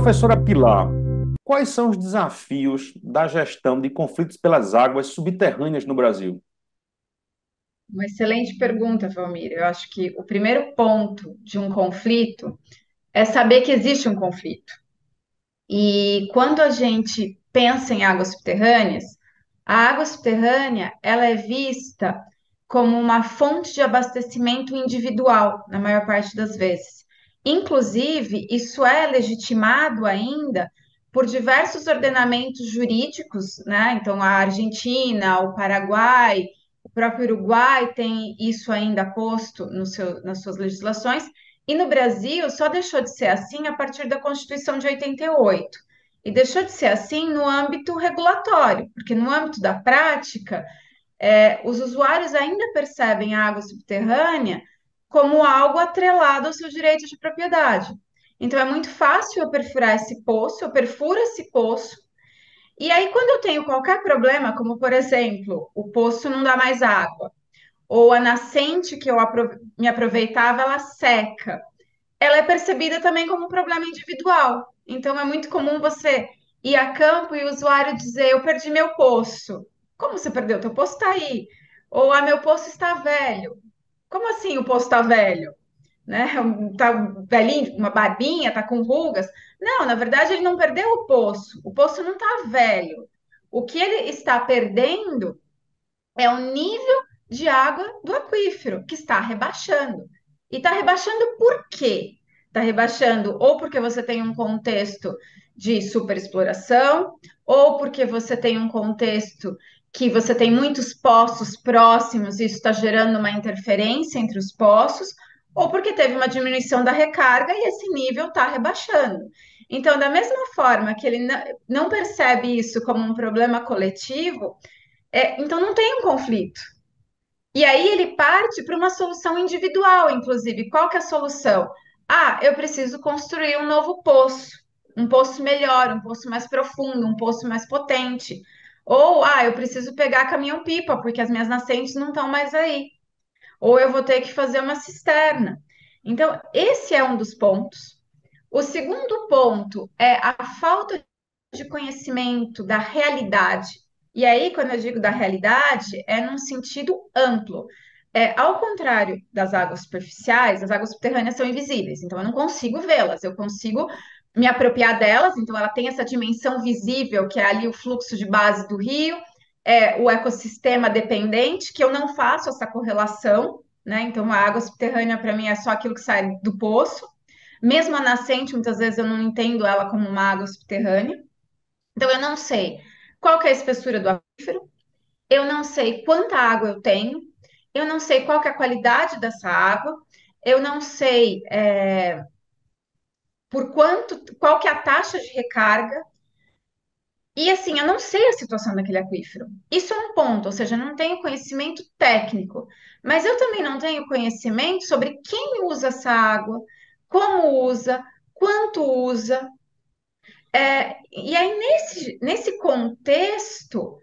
Professora Pilar, quais são os desafios da gestão de conflitos pelas águas subterrâneas no Brasil? Uma excelente pergunta, Valmir. Eu acho que o primeiro ponto de um conflito é saber que existe um conflito. E quando a gente pensa em águas subterrâneas, a água subterrânea ela é vista como uma fonte de abastecimento individual, na maior parte das vezes. Inclusive, isso é legitimado ainda por diversos ordenamentos jurídicos, né? Então, a Argentina, o Paraguai, o próprio Uruguai tem isso ainda posto no nas suas legislações. E no Brasil só deixou de ser assim a partir da Constituição de 88. E deixou de ser assim no âmbito regulatório, porque no âmbito da prática, os usuários ainda percebem a água subterrânea como algo atrelado ao seu direito de propriedade. Então é muito fácil eu perfurar esse poço, eu perfuro esse poço, e aí quando eu tenho qualquer problema, como por exemplo, o poço não dá mais água, ou a nascente que eu me aproveitava, ela seca, ela é percebida também como um problema individual. Então, é muito comum você ir a campo e o usuário dizer: Eu perdi meu poço. Como você perdeu? Teu poço está aí. Ou, meu poço está velho. Como assim o poço está velho? Né? Tá velhinho, uma barbinha, tá com rugas. Não, na verdade, ele não perdeu o poço. O poço não está velho. O que ele está perdendo é o nível de água do aquífero, que está rebaixando. E está rebaixando por quê? Está rebaixando ou porque você tem um contexto de superexploração, ou porque você tem um contexto que você tem muitos poços próximos e isso está gerando uma interferência entre os poços, ou porque teve uma diminuição da recarga e esse nível está rebaixando. Então, da mesma forma que ele não percebe isso como um problema coletivo, então não tem um conflito. E aí ele parte para uma solução individual, inclusive. Qual que é a solução? Ah, eu preciso construir um novo poço, um poço melhor, um poço mais profundo, um poço mais potente. Ou, eu preciso pegar caminhão-pipa, porque as minhas nascentes não estão mais aí. Ou eu vou ter que fazer uma cisterna. Então, esse é um dos pontos. O segundo ponto é a falta de conhecimento da realidade. E aí, quando eu digo da realidade, é num sentido amplo. Ao contrário das águas superficiais, as águas subterrâneas são invisíveis, então eu não consigo vê-las, eu consigo me apropriar delas, então ela tem essa dimensão visível, que é ali o fluxo de base do rio, o ecossistema dependente, que eu não faço essa correlação, né? Então a água subterrânea para mim é só aquilo que sai do poço. Mesmo a nascente, muitas vezes eu não entendo ela como uma água subterrânea. Então, eu não sei qual que é a espessura do aquífero, eu não sei quanta água eu tenho, eu não sei qual que é a qualidade dessa água, eu não sei qual que é a taxa de recarga, e assim, eu não sei a situação daquele aquífero. Isso é um ponto, ou seja, eu não tenho conhecimento técnico, mas eu também não tenho conhecimento sobre quem usa essa água, como usa, quanto usa. E aí, nesse contexto,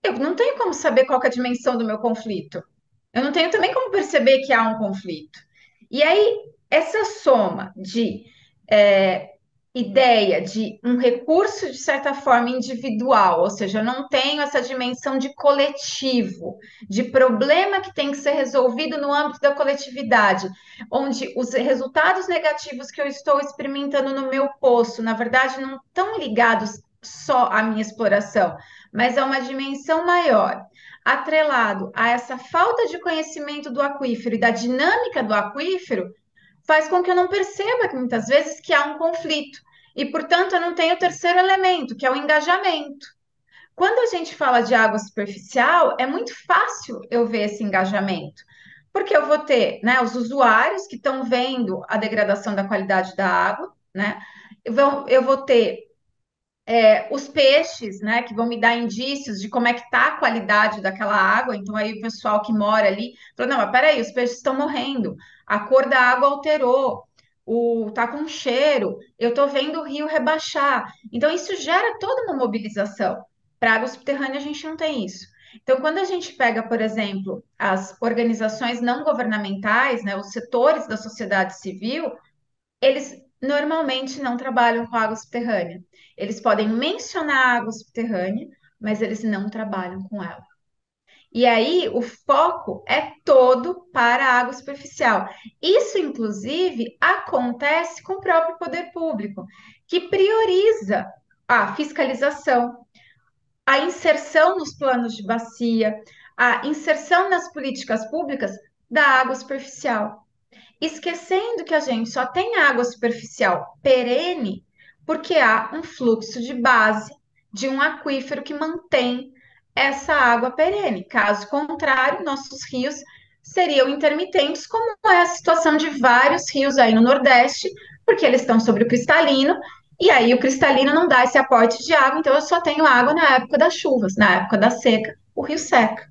eu não tenho como saber qual que é a dimensão do meu conflito. Eu não tenho também como perceber que há um conflito. E aí, essa soma de é, ideia de um recurso, de certa forma, individual, ou seja, eu não tenho essa dimensão de coletivo, de problema que tem que ser resolvido no âmbito da coletividade, onde os resultados negativos que eu estou experimentando no meu poço, na verdade, não estão ligados só à minha exploração, mas a uma dimensão maior atrelado a essa falta de conhecimento do aquífero e da dinâmica do aquífero, faz com que eu não perceba que muitas vezes que há um conflito. E, portanto, eu não tenho o terceiro elemento, que é o engajamento. Quando a gente fala de água superficial, é muito fácil eu ver esse engajamento, porque eu vou ter, né, os usuários que estão vendo a degradação da qualidade da água, né? Eu vou ter os peixes, né, que vão me dar indícios de como é que está a qualidade daquela água. Então, aí o pessoal que mora ali falou: não, mas peraí, os peixes estão morrendo, a cor da água alterou, tá com cheiro, eu estou vendo o rio rebaixar. Então, isso gera toda uma mobilização. Para água subterrânea, a gente não tem isso. Então, quando a gente pega, por exemplo, as organizações não governamentais, né, os setores da sociedade civil, eles normalmente não trabalham com água subterrânea. Eles podem mencionar a água subterrânea, mas eles não trabalham com ela. E aí, o foco é todo para a água superficial. Isso, inclusive, acontece com o próprio poder público, que prioriza a fiscalização, a inserção nos planos de bacia, a inserção nas políticas públicas da água superficial, esquecendo que a gente só tem água superficial perene porque há um fluxo de base de um aquífero que mantém essa água perene. Caso contrário, nossos rios seriam intermitentes, como é a situação de vários rios aí no Nordeste, porque eles estão sobre o cristalino, e aí o cristalino não dá esse aporte de água, então eu só tenho água na época das chuvas, na época da seca, o rio seca.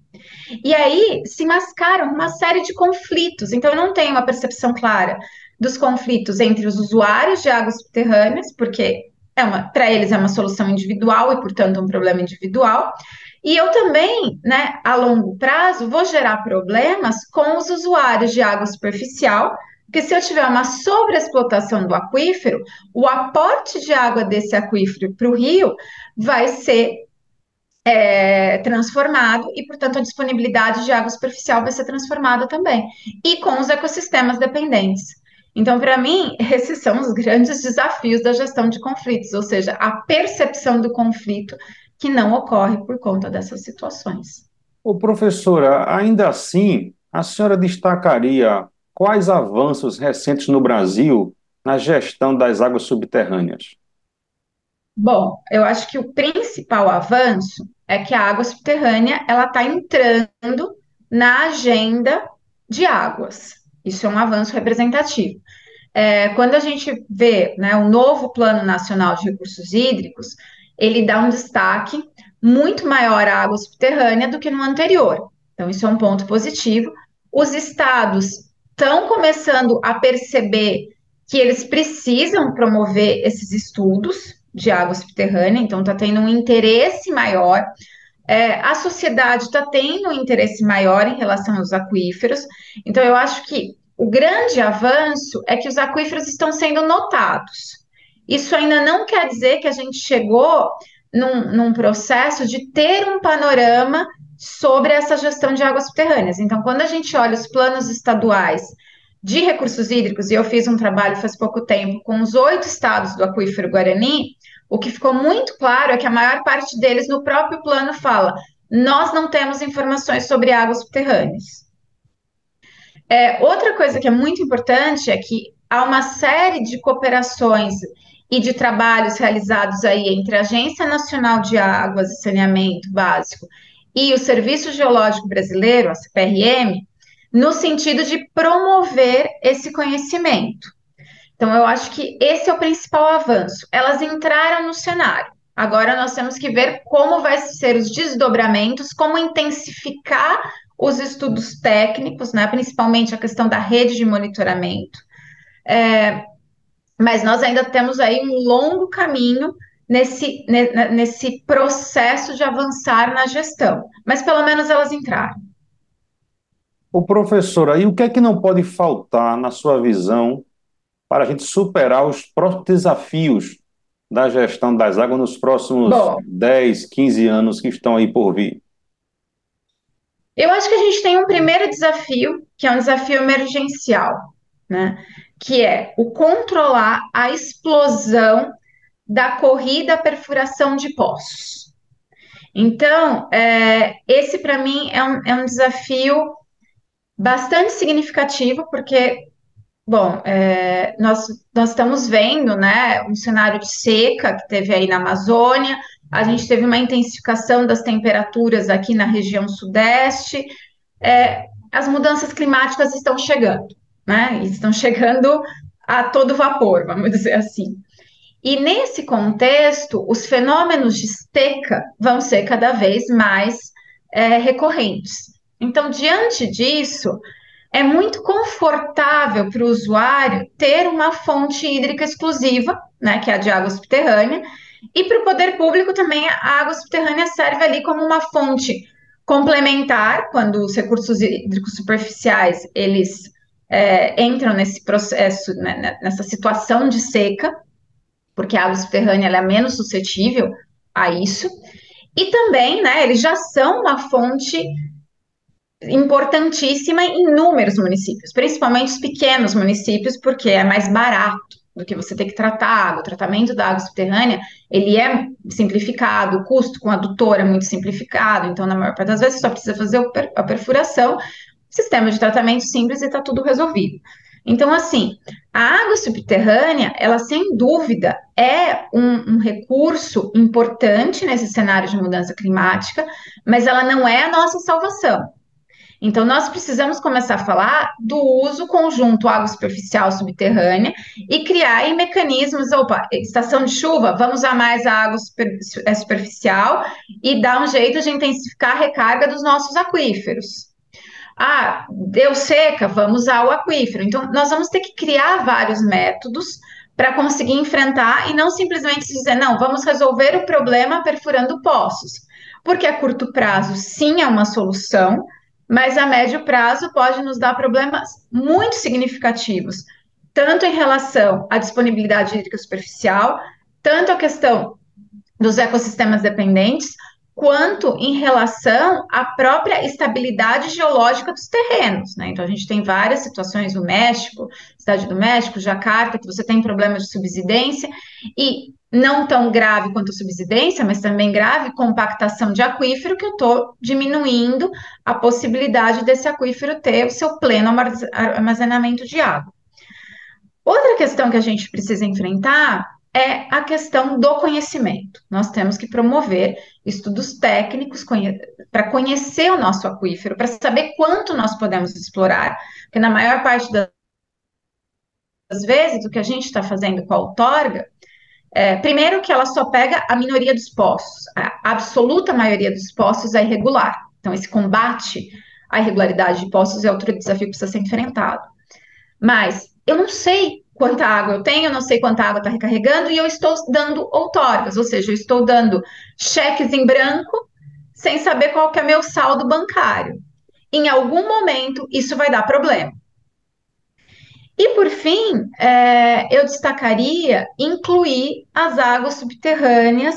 E aí se mascaram uma série de conflitos. Então, eu não tenho uma percepção clara dos conflitos entre os usuários de águas subterrâneas, porque para eles é uma solução individual e, portanto, um problema individual. E eu também, né, a longo prazo, vou gerar problemas com os usuários de água superficial, porque se eu tiver uma sobreexplotação do aquífero, o aporte de água desse aquífero para o rio vai ser transformado e, portanto, a disponibilidade de água superficial vai ser transformada também, e com os ecossistemas dependentes. Então, para mim, esses são os grandes desafios da gestão de conflitos, ou seja, a percepção do conflito que não ocorre por conta dessas situações. Ô, professora, ainda assim, a senhora destacaria quais avanços recentes no Brasil na gestão das águas subterrâneas? Bom, eu acho que o principal avanço é que a água subterrânea ela está entrando na agenda de águas. Isso é um avanço representativo. Quando a gente vê, né, o novo Plano Nacional de Recursos Hídricos, ele dá um destaque muito maior à água subterrânea do que no anterior. Então, isso é um ponto positivo. Os estados estão começando a perceber que eles precisam promover esses estudos de água subterrânea, então está tendo um interesse maior. A sociedade está tendo um interesse maior em relação aos aquíferos, então eu acho que o grande avanço é que os aquíferos estão sendo notados. Isso ainda não quer dizer que a gente chegou num processo de ter um panorama sobre essa gestão de águas subterrâneas. Então, quando a gente olha os planos estaduais de recursos hídricos, e eu fiz um trabalho faz pouco tempo com os 8 estados do aquífero Guarani, o que ficou muito claro é que a maior parte deles no próprio plano fala: nós não temos informações sobre águas subterrâneas. Outra coisa que é muito importante é que há uma série de cooperações e de trabalhos realizados aí entre a Agência Nacional de Águas e Saneamento Básico e o Serviço Geológico Brasileiro, a CPRM, no sentido de promover esse conhecimento. Então, eu acho que esse é o principal avanço. Elas entraram no cenário. Agora nós temos que ver como vai ser os desdobramentos, como intensificar os estudos técnicos, né, principalmente a questão da rede de monitoramento. Mas nós ainda temos aí um longo caminho nesse processo de avançar na gestão. Mas pelo menos elas entraram. Ô, professora, e o que é que não pode faltar, na sua visão, para a gente superar os próximos desafios da gestão das águas nos próximos Bom, 10, 15 anos que estão aí por vir? eu acho que a gente tem um primeiro desafio, que é um desafio emergencial, né? Que é o controlar a explosão da corrida à perfuração de poços. Então, esse para mim é um desafio bastante significativo, porque, bom, nós estamos vendo, né, um cenário de seca que teve aí na Amazônia, a gente teve uma intensificação das temperaturas aqui na região sudeste, as mudanças climáticas estão chegando, né? Estão chegando a todo vapor, vamos dizer assim. E nesse contexto, os fenômenos de seca vão ser cada vez mais recorrentes. Então, diante disso, é muito confortável para o usuário ter uma fonte hídrica exclusiva, né, que é a de água subterrânea, e para o poder público também a água subterrânea serve ali como uma fonte complementar, quando os recursos hídricos superficiais eles entram nesse processo, né, nessa situação de seca, porque a água subterrânea ela é menos suscetível a isso. E também, né, eles já são uma fonte importantíssima em inúmeros municípios, principalmente os pequenos municípios, porque é mais barato do que você ter que tratar a água. O tratamento da água subterrânea, ele é simplificado, o custo com adutor é muito simplificado, então, na maior parte das vezes, só precisa fazer a perfuração, sistema de tratamento simples e está tudo resolvido. Então, assim, a água subterrânea, ela sem dúvida é um recurso importante nesse cenário de mudança climática, mas ela não é a nossa salvação. Então, nós precisamos começar a falar do uso conjunto água superficial subterrânea e criar aí mecanismos, opa, estação de chuva, vamos usar mais a água superficial e dar um jeito de intensificar a recarga dos nossos aquíferos. Ah, deu seca, vamos usar o aquífero. Então, nós vamos ter que criar vários métodos para conseguir enfrentar e não simplesmente dizer, não, vamos resolver o problema perfurando poços. Porque a curto prazo, sim, é uma solução, mas a médio prazo pode nos dar problemas muito significativos, tanto em relação à disponibilidade hídrica superficial, tanto a questão dos ecossistemas dependentes, quanto em relação à própria estabilidade geológica dos terrenos, né? Então, a gente tem várias situações no México, Cidade do México, Jacarta, que você tem problemas de subsidência, e não tão grave quanto a subsidência, mas também grave compactação de aquífero, que eu estou diminuindo a possibilidade desse aquífero ter o seu pleno armazenamento de água. Outra questão que a gente precisa enfrentar é a questão do conhecimento. Nós temos que promover estudos técnicos para conhecer o nosso aquífero, para saber quanto nós podemos explorar, porque na maior parte das vezes o que a gente está fazendo com a outorga primeiro que ela só pega a minoria dos poços, a absoluta maioria dos poços é irregular. Então, esse combate à irregularidade de poços é outro desafio que precisa ser enfrentado. Mas eu não sei quanta água eu tenho, eu não sei quanta água está recarregando, e eu estou dando outorgas, ou seja, eu estou dando cheques em branco sem saber qual que é meu saldo bancário. Em algum momento, isso vai dar problema. E, por fim, eu destacaria incluir as águas subterrâneas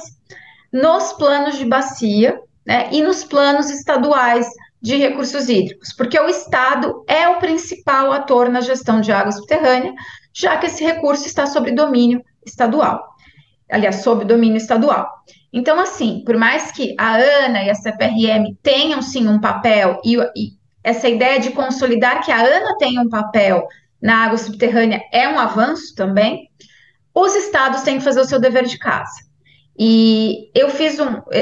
nos planos de bacia, né, e nos planos estaduais de recursos hídricos, porque o Estado é o principal ator na gestão de água subterrânea, já que esse recurso está sob domínio estadual, aliás, sob domínio estadual. Então, assim, por mais que a ANA e a CPRM tenham sim um papel, e essa ideia de consolidar que a ANA tenha um papel na água subterrânea é um avanço também, os estados têm que fazer o seu dever de casa. E eu fiz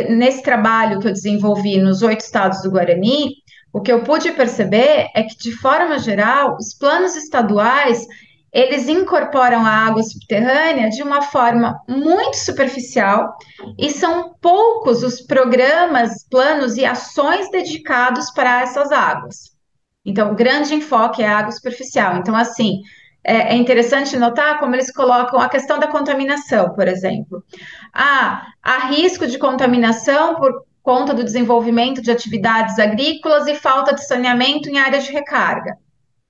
nesse trabalho que eu desenvolvi nos 8 estados do Guarani, o que eu pude perceber é que, de forma geral, os planos estaduais, eles incorporam a água subterrânea de uma forma muito superficial e são poucos os programas, planos e ações dedicados para essas águas. Então, o grande enfoque é a água superficial. Então, assim, é interessante notar como eles colocam a questão da contaminação, por exemplo. Há risco de contaminação por conta do desenvolvimento de atividades agrícolas e falta de saneamento em áreas de recarga.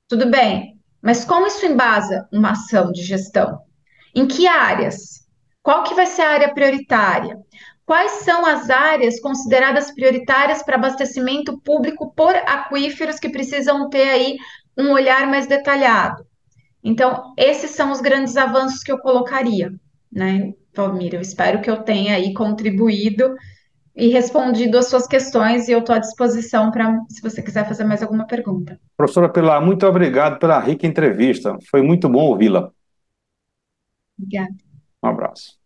Tudo bem, mas como isso embasa uma ação de gestão? Em que áreas? Qual que vai ser a área prioritária? Quais são as áreas consideradas prioritárias para abastecimento público por aquíferos que precisam ter aí um olhar mais detalhado? Então, esses são os grandes avanços que eu colocaria, né, Valmir? Eu espero que eu tenha aí contribuído e respondido as suas questões, e eu estou à disposição para, se você quiser fazer mais alguma pergunta. Professora Pilar, muito obrigado pela rica entrevista. Foi muito bom ouvi-la. Obrigada. Um abraço.